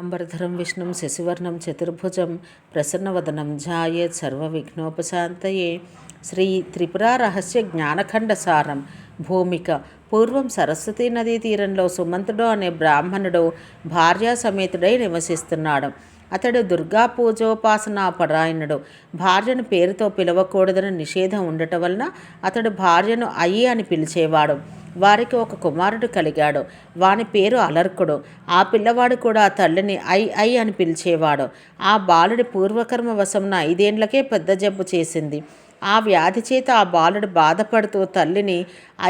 శుక్లాంబరధరం విష్ణుం శశివర్ణం చతుర్భుజం ప్రసన్నవదనం ధ్యాయేత్ సర్వవిఘ్నోపశాంతయే. శ్రీ త్రిపురా రహస్య జ్ఞానఖండ సారం. భూమిక. పూర్వం సరస్వతీ నదీ తీరంలో సుమంతుడు అనే బ్రాహ్మణుడు భార్యా సమేతుడై నివసిస్తున్నాడు. అతడు దుర్గా పూజోపాసనా పరాయణుడు. భార్యను పేరుతో పిలవకూడదని నిషేధం ఉండటం వలన అతడు భార్యను అయ్యి అని పిలిచేవాడు. వారికి ఒక కుమారుడు కలిగాడు. వాని పేరు అలర్కుడు. ఆ పిల్లవాడు కూడా తల్లిని ఐ అని పిలిచేవాడు. ఆ బాలుడి పూర్వకర్మ వశమున 5 ఏండ్లకే పెద్ద జబ్బు చేసింది. ఆ వ్యాధి చేత ఆ బాలుడు బాధపడుతూ తల్లిని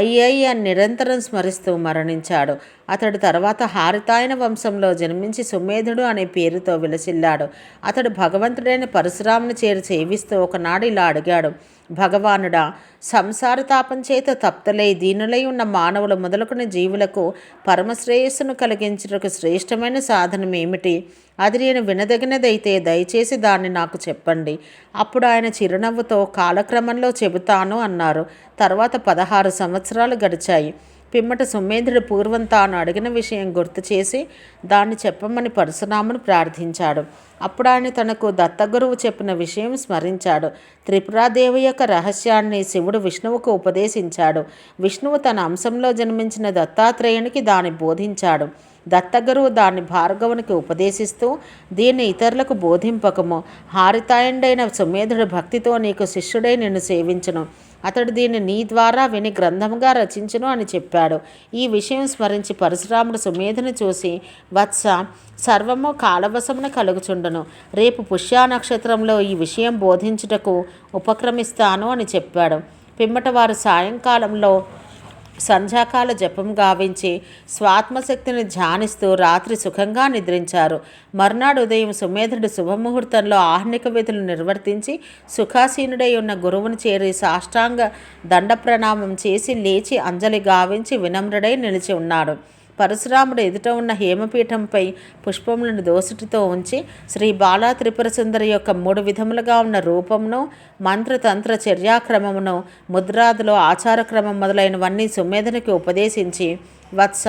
ఐ అని నిరంతరం స్మరిస్తూ మరణించాడు. అతడు తర్వాత హారితాయన వంశంలో జన్మించి సుమేధుడు అనే పేరుతో విలసిల్లాడు. అతడు భగవంతుడైన పరశురాముని చేరి సేవిస్తూ ఒకనాడు ఇలా అడిగాడు: భగవానుడా, సంసార తాపం చేత తప్తలై దీనులై ఉన్న మానవులు మొదలుకుని జీవులకు పరమశ్రేయస్సును కలిగించుటకు శ్రేష్టమైన సాధనం ఏమిటి? అది నేను వినదగినదైతే దయచేసి దాన్ని నాకు చెప్పండి. అప్పుడు ఆయన చిరునవ్వుతో కాలక్రమంలో చెబుతాను అన్నారు. తర్వాత 16 సంవత్సరాలు గడిచాయి. పిమ్మట సుమేధుడు పూర్వం తాను అడిగిన విషయం గుర్తు చేసి దాన్ని చెప్పమని పరశురామును ప్రార్థించాడు. అప్పుడు ఆయన తనకు దత్తగురువు చెప్పిన విషయం స్మరించాడు. త్రిపురాదేవి యొక్క రహస్యాన్ని శివుడు విష్ణువుకు ఉపదేశించాడు. విష్ణువు తన అంశంలో జన్మించిన దత్తాత్రేయునికి దాన్ని బోధించాడు. దత్తగురువు దాన్ని భార్గవునికి ఉపదేశిస్తూ, దీన్ని ఇతరులకు బోధింపకము. హారితాయుడైన సుమేధుడు భక్తితో నీకు శిష్యుడై నిన్ను సేవించును. అతడు దీన్ని నీ ద్వారా విని గ్రంథముగా రచించును అని చెప్పాడు. ఈ విషయం స్మరించి పరశురాముడు సుమేధుని చూసి, వత్స, సర్వము కాలవశమున కలుగుచుండును. రేపు పుష్యా నక్షత్రంలో ఈ విషయం బోధించుటకు ఉపక్రమిస్తాను అని చెప్పాడు. పిమ్మట వారు సాయంకాలంలో సంధ్యాకాల జపం గావించి స్వాత్మశక్తిని ధ్యానిస్తూ రాత్రి సుఖంగా నిద్రించారు. మర్నాడు ఉదయం సుమేధుడు శుభముహూర్తంలో ఆహ్నిక విధులు నిర్వర్తించి సుఖాసీనుడై ఉన్న గురువుని చేరి సాష్టాంగ దండ ప్రణామం చేసి లేచి అంజలి గావించి వినమ్రుడై నిలిచి ఉన్నాడు. పరశురాముడు ఎదుట ఉన్న హేమపీఠంపై పుష్పములను దోసిటితో ఉంచి శ్రీ బాలా త్రిపుర సుందరి యొక్క 3 విధములుగా ఉన్న రూపమును, మంత్రతంత్ర చర్యాక్రమమును, ముద్రాదులు, ఆచారక్రమం మొదలైనవన్నీ సుమేధునికి ఉపదేశించి, వత్స,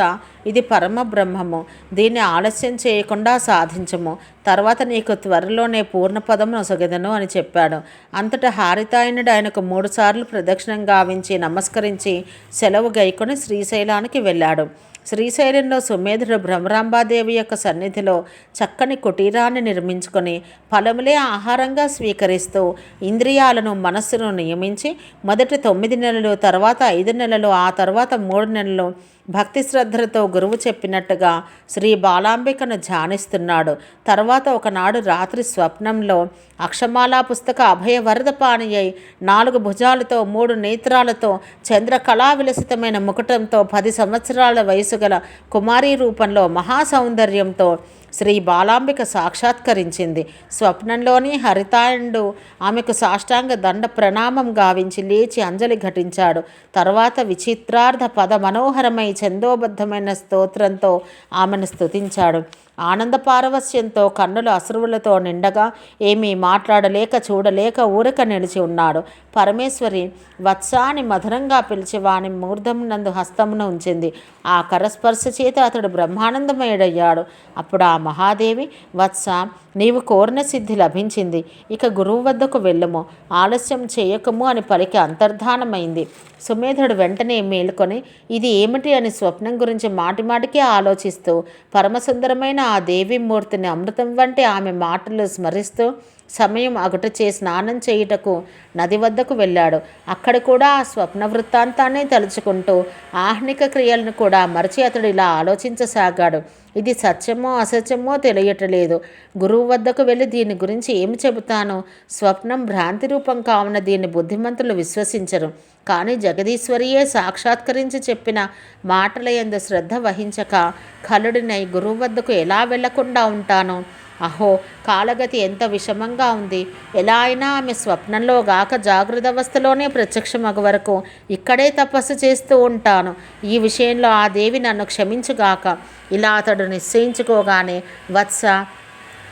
ఇది పరమ బ్రహ్మము. దీన్ని ఆలస్యం చేయకుండా సాధించము. తర్వాత నీకు త్వరలోనే పూర్ణపదం నొసగెదను అని చెప్పాడు. అంతటా హారితాయనుడు ఆయనకు 3 సార్లు ప్రదక్షిణం గావించి నమస్కరించి సెలవు గైకొని శ్రీశైలానికి వెళ్ళాడు. శ్రీశైలంలో సుమేధుడు భ్రమరాంబాదేవి యొక్క సన్నిధిలో చక్కని కుటీరాన్ని నిర్మించుకొని ఫలములే ఆహారంగా స్వీకరిస్తూ ఇంద్రియాలను, మనస్సును నియమించి మొదటి 9 నెలలు, తర్వాత 5 నెలలు, ఆ తర్వాత 3 నెలలు భక్తి శ్రద్ధలతో గురువు చెప్పినట్టుగా శ్రీ బాలాంబికను ధ్యానిస్తున్నాడు. తర్వాత ఒకనాడు రాత్రి స్వప్నంలో అక్షమాలా పుస్తక అభయవరద పాణి అయి 4 భుజాలతో, 3 నేత్రాలతో, చంద్రకళా విలసితమైన ముకుటంతో, 10 సంవత్సరాల వయసు గల కుమారీ రూపంలో మహాసౌందర్యంతో శ్రీ బాలాంబిక సాక్షాత్కరించింది. స్వప్నంలోని హరితాయుడు ఆమెకు సాష్టాంగ దండ ప్రణామం గావించి లేచి అంజలి ఘటించాడు. తర్వాత విచిత్రార్థ పద మనోహరమై ఛందోబద్ధమైన స్తోత్రంతో ఆమెను స్తుతించాడు. ఆనంద పారవస్యంతో కన్నుల అశ్రువులతో నిండగా ఏమీ మాట్లాడలేక చూడలేక ఊరక నిలిచి ఉన్నాడు. పరమేశ్వరి వత్సాని మధురంగా పిలిచి వాని మూర్ధమునందు హస్తమును ఉంచింది. ఆ కరస్పర్శ చేత అతడు బ్రహ్మానందమయుడయ్యాడు. అప్పుడు ఆ మహాదేవి, వత్స, నీవు కోరిన సిద్ధి లభించింది. ఇక గురువు వద్దకు వెళ్ళము, ఆలస్యం చేయకము అని పలికి అంతర్ధానమైంది. సుమేధుడు వెంటనే మేలుకొని ఇది ఏమిటి అని స్వప్నం గురించి మాటిమాటికే ఆలోచిస్తూ పరమసుందరమైన ఆ దేవీమూర్తిని అమృతం వంటి ఆమె మాటలు స్మరిస్తూ సమయం అగుటచే స్నానం చేయుటకు నది వద్దకు వెళ్ళాడు. అక్కడ కూడా ఆ స్వప్న వృత్తాంతాన్ని తలుచుకుంటూ ఆహ్నిక క్రియలను కూడా మరచి అతడు ఇలా ఆలోచించసాగాడు. ఇది సత్యమో అసత్యమో తెలియటలేదు. గురువు వద్దకు వెళ్ళి దీని గురించి ఏమి చెబుతాను? స్వప్నం భ్రాంతి రూపం కావున దీన్ని బుద్ధిమంతులు విశ్వసించరు. కానీ జగదీశ్వరియే సాక్షాత్కరించి చెప్పిన మాటల యందు శ్రద్ధ వహించక ఖలుడినై గురువు వద్దకు ఎలా వెళ్లకుండా ఉంటాను? అహో, కాలగతి ఎంత విషమంగా ఉంది. ఎలా అయినా ఆమె స్వప్నంలో గాక జాగృత అవస్థలోనే ప్రత్యక్షమగు వరకు ఇక్కడే తపస్సు చేస్తూ ఉంటాను. ఈ విషయంలో ఆ దేవి నన్ను క్షమించుగాక. ఇలా అతడు నిశ్చయించుకోగానే, వత్స,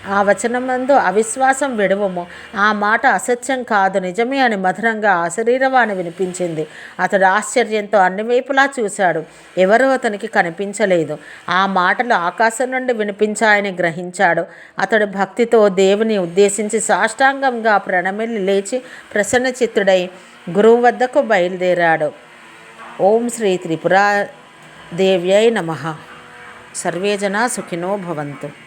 ఆ వచనమందు అవిశ్వాసం విడువము, ఆ మాట అసత్యం కాదు నిజమే అని మధురంగా ఆ శరీరవాణి వినిపించింది. అతడు ఆశ్చర్యంతో అన్ని వైపులా చూశాడు. ఎవరూ అతనికి కనిపించలేదు. ఆ మాటలు ఆకాశం నుండి వినిపించాయని గ్రహించాడు. అతడు భక్తితో దేవుని ఉద్దేశించి సాష్టాంగంగా ప్రణమిల్లి లేచి ప్రసన్నచిత్తుడై గురువు వద్దకు బయలుదేరాడు. ఓం శ్రీ త్రిపురాదేవ్యై నమః. సర్వే జనా సుఖినో భవంతు.